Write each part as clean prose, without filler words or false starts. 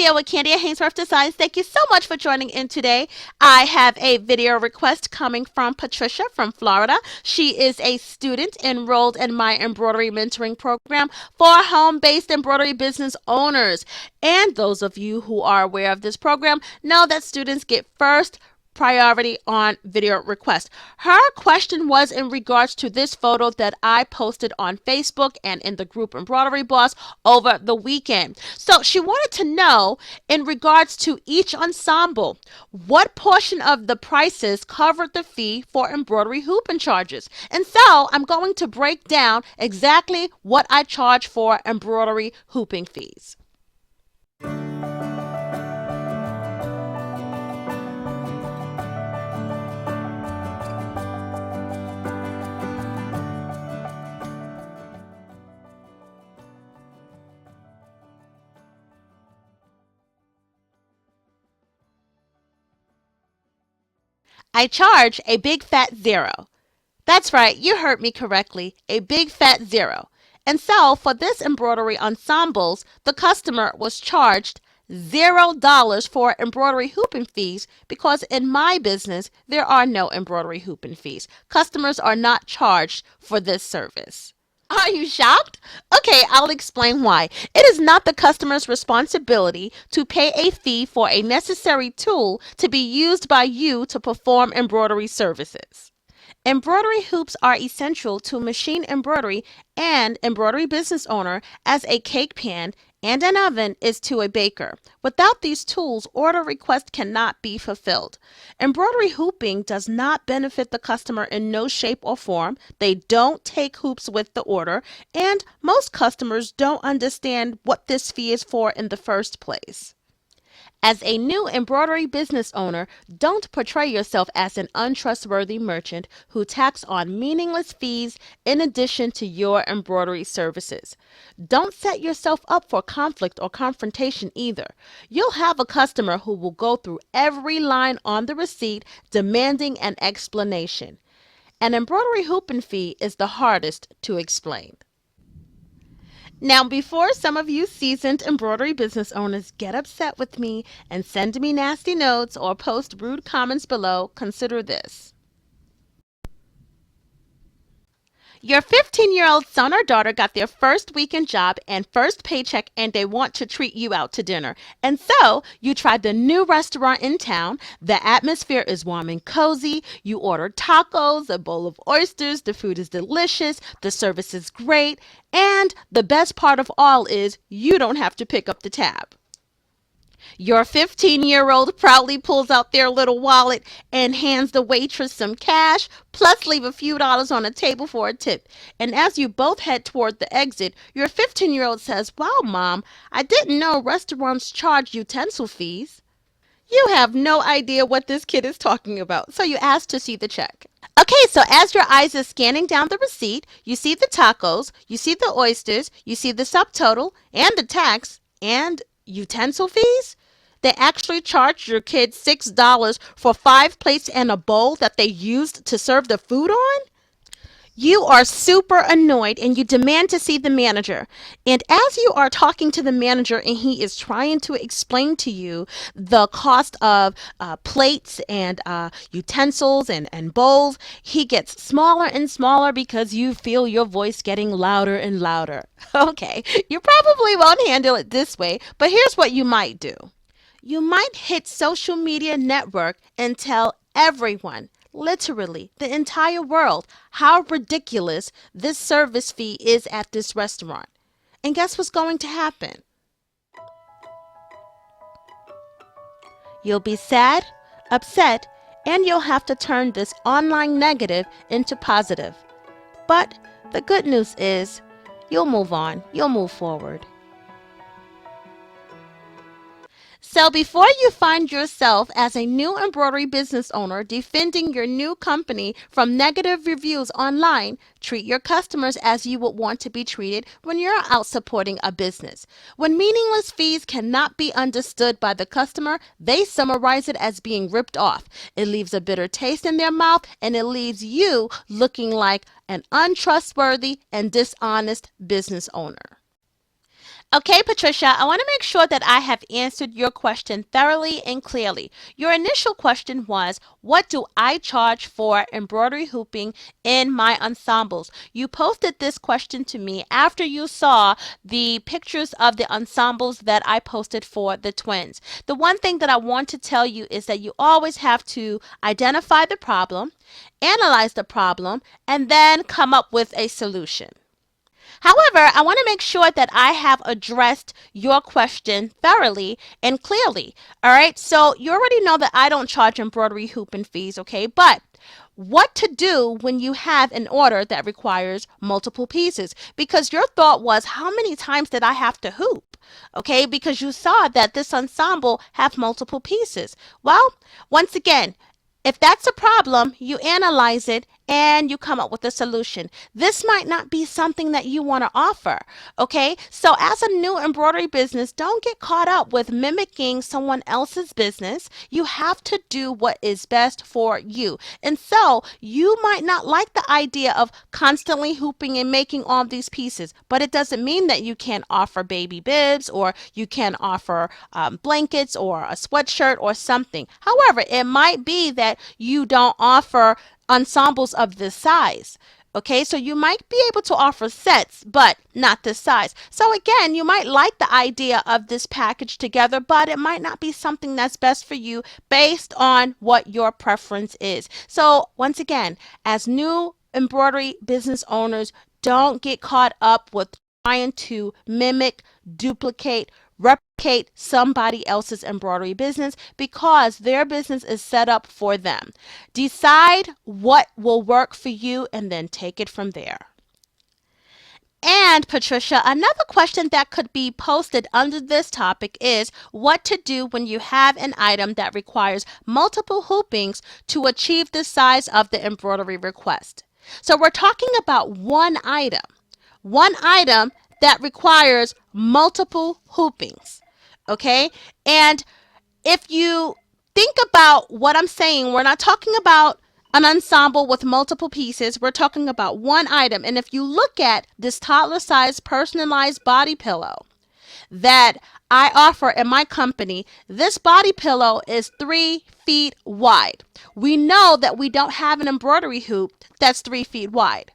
Kandia with Kandia Haynesworth Designs. Thank you so much for joining in today. I have a video request coming from Patricia from Florida. She is a student enrolled in my embroidery mentoring program for home-based embroidery business owners. And those of you who are aware of this program know that students get first priority on video request. Her question was in regards to this photo that I posted on Facebook and in the group Embroidery Boss over the weekend. So she wanted to know in regards to each ensemble, what portion of the prices covered the fee for embroidery hooping charges. And so I'm going to break down exactly what I charge for embroidery hooping fees. I charge a big fat zero. That's right, you heard me correctly, a big fat zero. And so for this embroidery ensembles, the customer was charged $0 for embroidery hooping fees because in my business, there are no embroidery hooping fees. Customers are not charged for this service. Are you shocked? Okay, I'll explain why. It is not the customer's responsibility to pay a fee for a necessary tool to be used by you to perform embroidery services. Embroidery hoops are essential to machine embroidery and embroidery business owner as a cake pan and an oven is to a baker. Without these tools, order request cannot be fulfilled. Embroidery hooping does not benefit the customer in no shape or form. They don't take hoops with the order, and most customers don't understand what this fee is for in the first place. As a new embroidery business owner, don't portray yourself as an untrustworthy merchant who tacks on meaningless fees in addition to your embroidery services. Don't set yourself up for conflict or confrontation either. You'll have a customer who will go through every line on the receipt demanding an explanation. An embroidery hooping fee is the hardest to explain. Now, before some of you seasoned embroidery business owners get upset with me and send me nasty notes or post rude comments below, consider this. Your 15-year-old son or daughter got their first weekend job and first paycheck and they want to treat you out to dinner. And so you tried the new restaurant in town. The atmosphere is warm and cozy. You ordered tacos, a bowl of oysters. The food is delicious. The service is great. And the best part of all is you don't have to pick up the tab. Your 15-year-old proudly pulls out their little wallet and hands the waitress some cash, plus leave a few dollars on the table for a tip. And as you both head toward the exit, your 15-year-old says, "Wow, Mom, I didn't know restaurants charge utensil fees." You have no idea what this kid is talking about, so you ask to see the check. Okay, so as your eyes are scanning down the receipt, you see the tacos, you see the oysters, you see the subtotal, and the tax, and utensil fees? They actually charged your kid $6 for 5 plates and a bowl that they used to serve the food on? You are super annoyed and you demand to see the manager. And as you are talking to the manager and he is trying to explain to you the cost of plates and utensils and bowls, he gets smaller and smaller because you feel your voice getting louder and louder. Okay, you probably won't handle it this way, but here's what you might do. You might hit social media network and tell everyone, literally the entire world, how ridiculous this service fee is at this restaurant. And guess what's going to happen? You'll be sad, upset, and you'll have to turn this online negative into positive. But the good news is you'll move on, you'll move forward. So before you find yourself as a new embroidery business owner defending your new company from negative reviews online, treat your customers as you would want to be treated when you're out supporting a business. When meaningless fees cannot be understood by the customer, they summarize it as being ripped off. It leaves a bitter taste in their mouth and it leaves you looking like an untrustworthy and dishonest business owner. Okay, Patricia, I want to make sure that I have answered your question thoroughly and clearly. Your initial question was, what do I charge for embroidery hooping in my ensembles? You posted this question to me after you saw the pictures of the ensembles that I posted for the twins. The one thing that I want to tell you is that you always have to identify the problem, analyze the problem, and then come up with a solution. However, I want to make sure that I have addressed your question thoroughly and clearly. All right. So you already know that I don't charge embroidery hoop and fees. Okay. But what to do when you have an order that requires multiple pieces? Because your thought was, how many times did I have to hoop? Okay. Because you saw that this ensemble have multiple pieces. Well, once again, if that's a problem, you analyze it and you come up with a solution. This might not be something that you want to offer, okay? So as a new embroidery business, don't get caught up with mimicking someone else's business. You have to do what is best for you. And so you might not like the idea of constantly hooping and making all these pieces, but it doesn't mean that you can't offer baby bibs or you can offer blankets or a sweatshirt or something. However, it might be that you don't offer ensembles of this size. Okay, so you might be able to offer sets, but not this size. So again, you might like the idea of this package together, but it might not be something that's best for you based on what your preference is. So once again, as new embroidery business owners, don't get caught up with trying to mimic, duplicate, replicate somebody else's embroidery business because their business is set up for them. Decide what will work for you and then take it from there. And Patricia, another question that could be posted under this topic is what to do when you have an item that requires multiple hoopings to achieve the size of the embroidery request. So we're talking about one item that requires multiple hoopings. Okay? And if you think about what I'm saying, we're not talking about an ensemble with multiple pieces. We're talking about one item. And if you look at this toddler size personalized body pillow that I offer in my company, this body pillow is 3 feet wide. We know that we don't have an embroidery hoop that's 3 feet wide.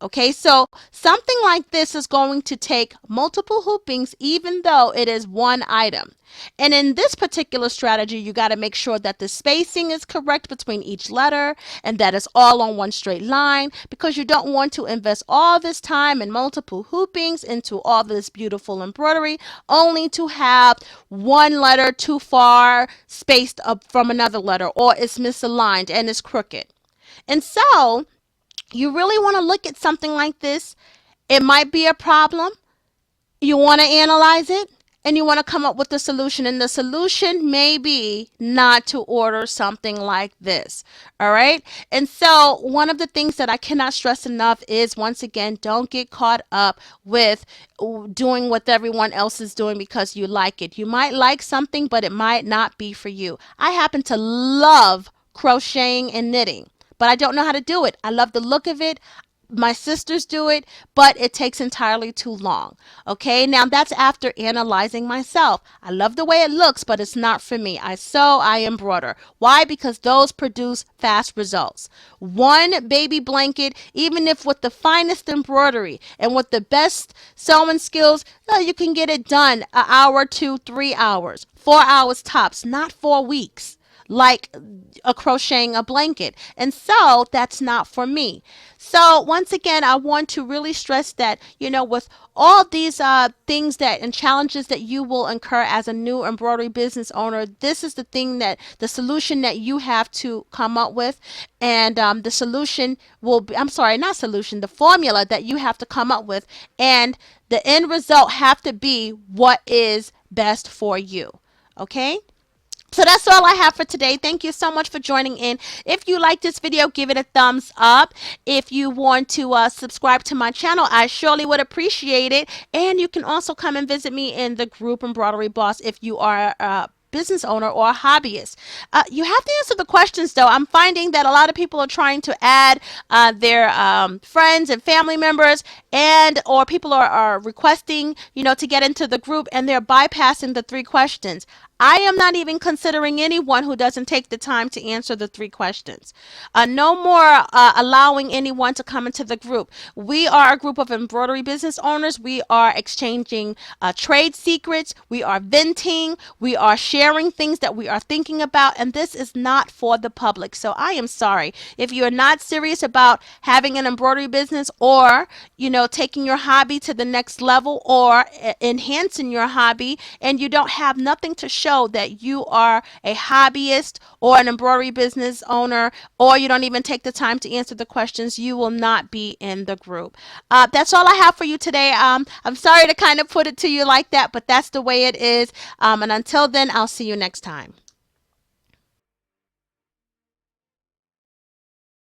Okay, so something like this is going to take multiple hoopings even though it is one item. And in this particular strategy, you got to make sure that the spacing is correct between each letter and that it's all on one straight line because you don't want to invest all this time and multiple hoopings into all this beautiful embroidery only to have one letter too far spaced up from another letter or it's misaligned and it's crooked. And so you really want to look at something like this. It might be a problem. You want to analyze it and you want to come up with a solution. And the solution may be not to order something like this. All right. And so one of the things that I cannot stress enough is, once again, don't get caught up with doing what everyone else is doing because you like it. You might like something, but it might not be for you. I happen to love crocheting and knitting, but I don't know how to do it. I love the look of it. My sisters do it, but it takes entirely too long. Okay, now that's after analyzing myself. I love the way it looks, but it's not for me. I sew, I embroider. Why? Because those produce fast results. One baby blanket, even if with the finest embroidery and with the best sewing skills, you can get it done an hour, 2, 3 hours, 4 hours tops, not 4 weeks like a crocheting a blanket. And so that's not for me. So once again, I want to really stress that, with all these things that and challenges that you will incur as a new embroidery business owner, this is the solution that you have to come up with. And the solution will be, the formula that you have to come up with. And the end result have to be what is best for you. Okay? So that's all I have for today. Thank you so much for joining in. If you like this video, give it a thumbs up. If you want to subscribe to my channel, I surely would appreciate it. And you can also come and visit me in the group Embroidery Boss if you are business owner or a hobbyist. You have to answer the questions, though. I'm finding that a lot of people are trying to add their friends and family members, and or people are requesting, to get into the group, and they're bypassing the three questions. I am not even considering anyone who doesn't take the time to answer the three questions. No more allowing anyone to come into the group. We are a group of embroidery business owners. We are exchanging trade secrets. We are venting. We are sharing things that we are thinking about. And this is not for the public. So I am sorry. If you're not serious about having an embroidery business, or, taking your hobby to the next level, or enhancing your hobby, and you don't have nothing to show that you are a hobbyist or an embroidery business owner, or you don't even take the time to answer the questions, you will not be in the group. That's all I have for you today. I'm sorry to kind of put it to you like that, but that's the way it is. And until then, I'll see you next time.